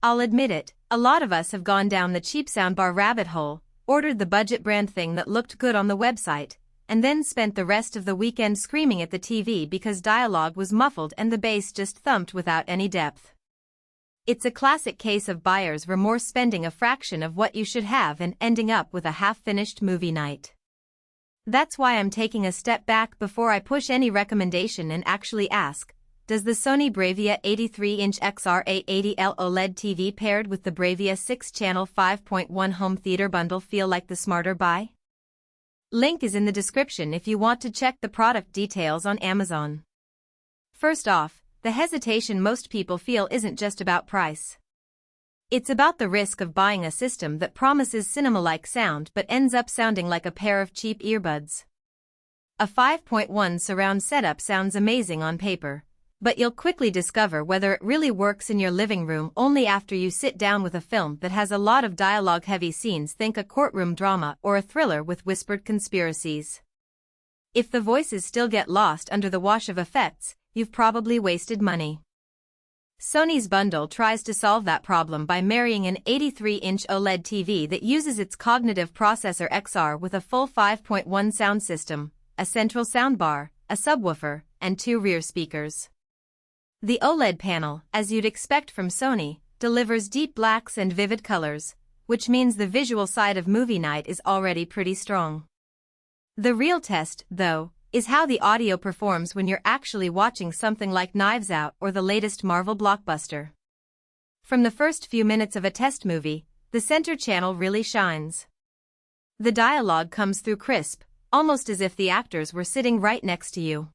I'll admit it, a lot of us have gone down the cheap soundbar rabbit hole, ordered the budget brand thing that looked good on the website, and then spent the rest of the weekend screaming at the TV because dialogue was muffled and the bass just thumped without any depth. It's a classic case of buyer's remorse, spending a fraction of what you should have and ending up with a half-finished movie night. That's why I'm taking a step back before I push any recommendation and actually ask, does the Sony BRAVIA 83-inch XR A80L OLED TV paired with the BRAVIA 6-channel 5.1 home theater bundle feel like the smarter buy? Link is in the description if you want to check the product details on Amazon. First off, the hesitation most people feel isn't just about price. It's about the risk of buying a system that promises cinema-like sound but ends up sounding like a pair of cheap earbuds. A 5.1 surround setup sounds amazing on paper, but you'll quickly discover whether it really works in your living room only after you sit down with a film that has a lot of dialogue-heavy scenes. Think a courtroom drama or a thriller with whispered conspiracies. If the voices still get lost under the wash of effects, you've probably wasted money. Sony's bundle tries to solve that problem by marrying an 83-inch OLED TV that uses its cognitive processor XR with a full 5.1 sound system, a central soundbar, a subwoofer, and 2 rear speakers. The OLED panel, as you'd expect from Sony, delivers deep blacks and vivid colors, which means the visual side of movie night is already pretty strong. The real test, though, is how the audio performs when you're actually watching something like Knives Out or the latest Marvel blockbuster. From the first few minutes of a test movie, the center channel really shines. The dialogue comes through crisp, almost as if the actors were sitting right next to you.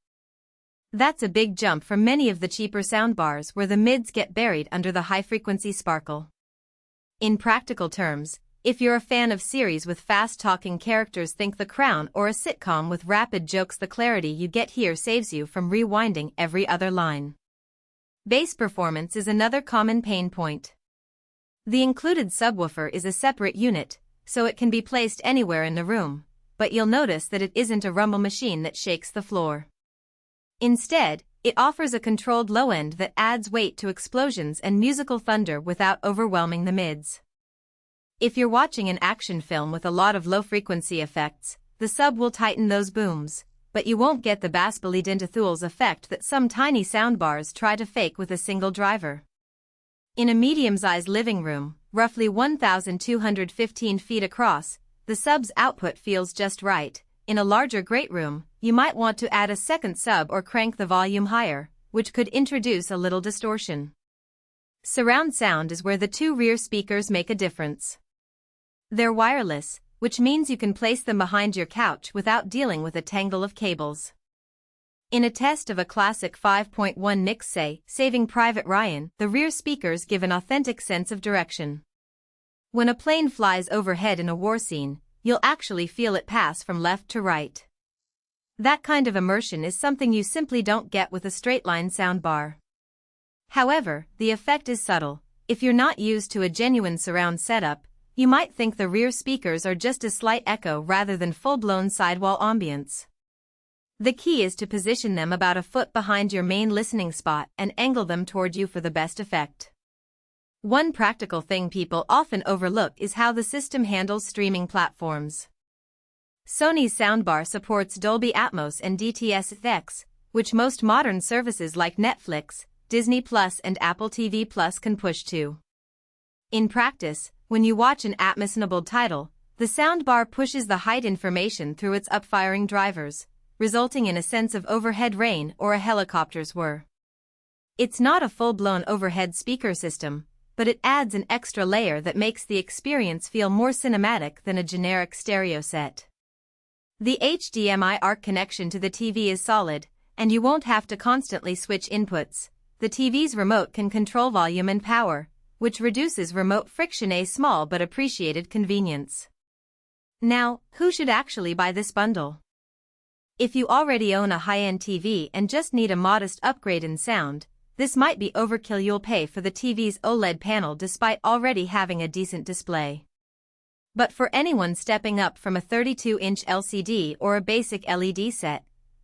That's a big jump from many of the cheaper soundbars where the mids get buried under the high-frequency sparkle. In practical terms, if you're a fan of series with fast-talking characters, think The Crown, or a sitcom with rapid jokes, the clarity you get here saves you from rewinding every other line. Bass performance is another common pain point. The included subwoofer is a separate unit, so it can be placed anywhere in the room, but you'll notice that it isn't a rumble machine that shakes the floor. Instead, it offers a controlled low end that adds weight to explosions and musical thunder without overwhelming the mids. If you're watching an action film with a lot of low-frequency effects, the sub will tighten those booms, but you won't get the Bass-Billy-Dintathools effect that some tiny soundbars try to fake with a single driver. In a medium-sized living room, roughly 1,215 feet across, the sub's output feels just right. In a larger great room, you might want to add a second sub or crank the volume higher, which could introduce a little distortion. Surround sound is where the 2 rear speakers make a difference. They're wireless, which means you can place them behind your couch without dealing with a tangle of cables. In a test of a classic 5.1 mix, say, Saving Private Ryan, the rear speakers give an authentic sense of direction. When a plane flies overhead in a war scene, you'll actually feel it pass from left to right. That kind of immersion is something you simply don't get with a straight-line soundbar. However, the effect is subtle. If you're not used to a genuine surround setup, you might think the rear speakers are just a slight echo rather than full-blown sidewall ambience. The key is to position them about a foot behind your main listening spot and angle them toward you for the best effect. One practical thing people often overlook is how the system handles streaming platforms. Sony's soundbar supports Dolby Atmos and DTS effects, which most modern services like Netflix, Disney Plus and Apple TV Plus can push to. In practice, when you watch an Atmos-enabled title, the soundbar pushes the height information through its upfiring drivers, resulting in a sense of overhead rain or a helicopter's whir. It's not a full-blown overhead speaker system, but it adds an extra layer that makes the experience feel more cinematic than a generic stereo set. The HDMI ARC connection to the TV is solid, and you won't have to constantly switch inputs. The TV's remote can control volume and power, which reduces remote friction, a small but appreciated convenience. Now, who should actually buy this bundle? If you already own a high-end TV and just need a modest upgrade in sound, this might be overkill. You'll pay for the TV's OLED panel despite already having a decent display. But for anyone stepping up from a 32-inch LCD or a basic LED set,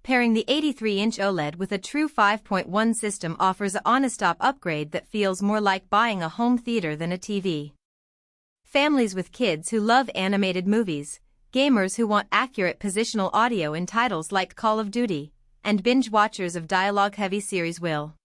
Pairing the 83-inch OLED with a true 5.1 system offers a on-a-stop upgrade that feels more like buying a home theater than a TV. Families with kids who love animated movies, gamers who want accurate positional audio in titles like Call of Duty, and binge watchers of dialogue-heavy series will